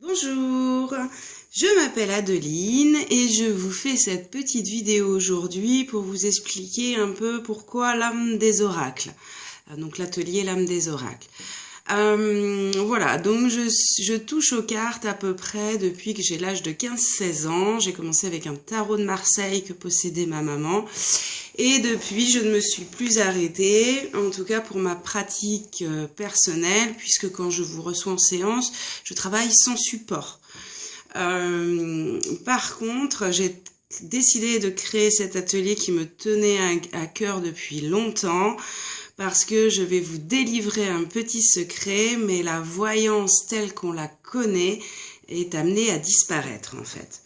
Bonjour, je m'appelle Adeline et je vous fais cette petite vidéo aujourd'hui pour vous expliquer un peu pourquoi l'âme des oracles. Donc l'atelier l'âme des oracles. Voilà, donc je touche aux cartes à peu près depuis que j'ai l'âge de 15-16 ans. J'ai commencé avec un tarot de Marseille que possédait ma maman. Et depuis, je ne me suis plus arrêtée, en tout cas pour ma pratique personnelle, puisque quand je vous reçois en séance, je travaille sans support. Par contre, j'ai décidé de créer cet atelier qui me tenait à cœur depuis longtemps, parce que je vais vous délivrer un petit secret, mais la voyance telle qu'on la connaît est amenée à disparaître en fait.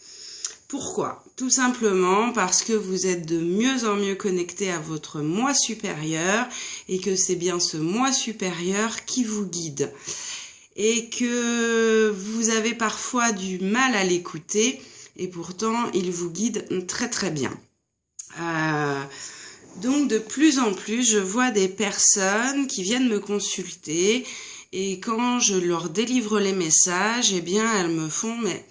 Pourquoi? Tout simplement parce que vous êtes de mieux en mieux connecté à votre moi supérieur et que c'est bien ce moi supérieur qui vous guide. Et que vous avez parfois du mal à l'écouter et pourtant il vous guide très très bien. Donc de plus en plus je vois des personnes qui viennent me consulter et quand je leur délivre les messages, eh bien elles me font mais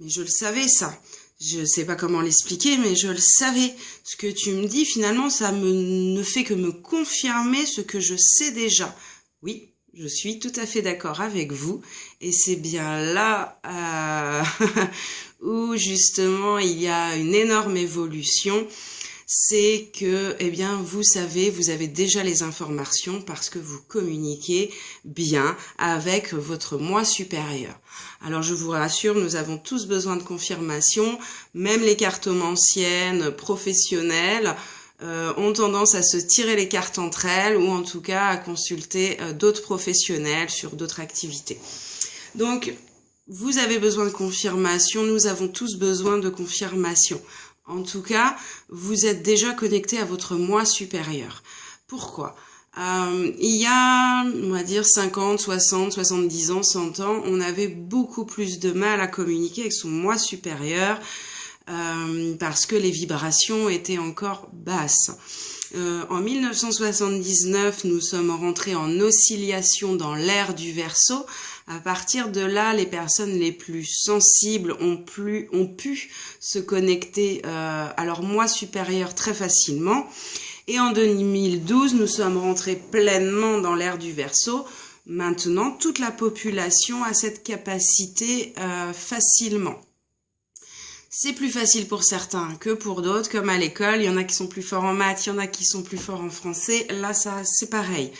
je le savais ça. Je sais pas comment l'expliquer, mais je le savais. Ce que tu me dis, finalement, ça ne fait que me confirmer ce que je sais déjà. Oui, je suis tout à fait d'accord avec vous. Et c'est bien là où, justement, il y a une énorme évolution. C'est que, eh bien, vous savez, vous avez déjà les informations parce que vous communiquez bien avec votre moi supérieur. Alors, je vous rassure, nous avons tous besoin de confirmation, même les cartomanciennes professionnelles ont tendance à se tirer les cartes entre elles ou en tout cas à consulter d'autres professionnels sur d'autres activités. Donc, vous avez besoin de confirmation, nous avons tous besoin de confirmation. En tout cas, vous êtes déjà connecté à votre moi supérieur. Pourquoi? Il y a, on va dire, 50, 60, 70 ans, 100 ans, on avait beaucoup plus de mal à communiquer avec son moi supérieur parce que les vibrations étaient encore basses. En 1979, nous sommes rentrés en oscillation dans l'ère du Verseau. À partir de là, les personnes les plus sensibles ont pu se connecter à leur moi supérieur très facilement. Et en 2012, nous sommes rentrés pleinement dans l'ère du Verseau. Maintenant, toute la population a cette capacité facilement. C'est plus facile pour certains que pour d'autres, comme à l'école. Il y en a qui sont plus forts en maths, il y en a qui sont plus forts en français. Là, ça, c'est pareil.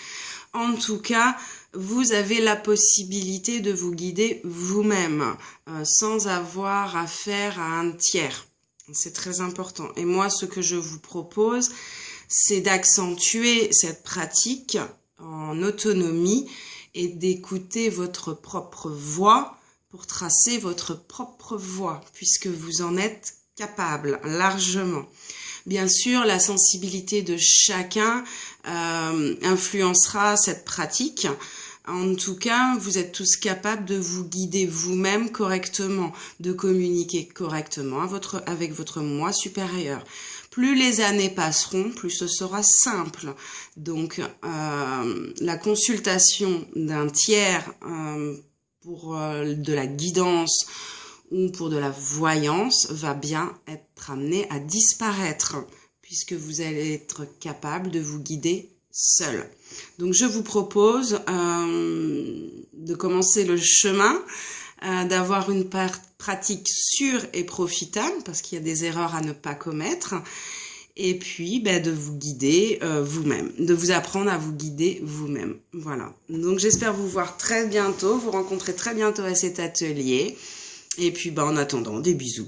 En tout cas, vous avez la possibilité de vous guider vous-même, sans avoir affaire à un tiers. C'est très important. Et moi, ce que je vous propose, c'est d'accentuer cette pratique en autonomie et d'écouter votre propre voix pour tracer votre propre voie, puisque vous en êtes capable largement. Bien sûr, la sensibilité de chacun influencera cette pratique. En tout cas, vous êtes tous capables de vous guider vous-même correctement, de communiquer correctement avec votre moi supérieur. Plus les années passeront, plus ce sera simple. Donc, la consultation d'un tiers pour de la guidance ou pour de la voyance va bien être amenée à disparaître puisque vous allez être capable de vous guider seul. Donc je vous propose de commencer le chemin, d'avoir une pratique sûre et profitable parce qu'il y a des erreurs à ne pas commettre. Et puis, de vous guider vous-même, de vous apprendre à vous guider vous-même. Voilà. Donc, j'espère vous voir très bientôt, vous rencontrer très bientôt à cet atelier. Et puis, en attendant, des bisous.